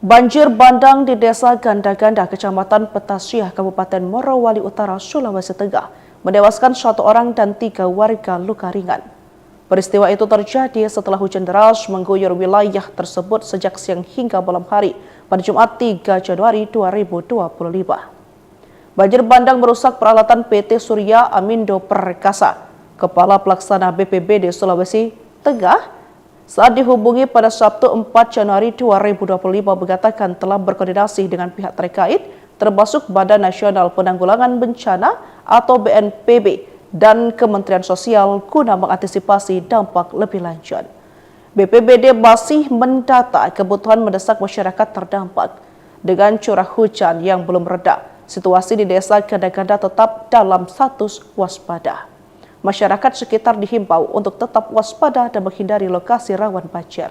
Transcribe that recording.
Banjir bandang di Desa Ganda-ganda, Kecamatan Petasia, Kabupaten Morowali Utara, Sulawesi Tengah, menewaskan 1 orang dan 3 warga luka ringan. Peristiwa itu terjadi setelah hujan deras mengguyur wilayah tersebut sejak siang hingga malam hari pada Jumat 3 Januari 2025. Banjir bandang merusak peralatan PT Surya Amindo Perkasa. Kepala Pelaksana BPBD Sulawesi Tengah saat dihubungi pada Sabtu 4 Januari 2025 mengatakan telah berkoordinasi dengan pihak terkait termasuk Badan Nasional Penanggulangan Bencana atau BNPB dan Kementerian Sosial guna mengantisipasi dampak lebih lanjut. BPBD masih mendata kebutuhan mendesak masyarakat terdampak. Dengan curah hujan yang belum reda, situasi di Desa Ganda-ganda tetap dalam status waspada. Masyarakat sekitar dihimbau untuk tetap waspada dan menghindari lokasi rawan banjir.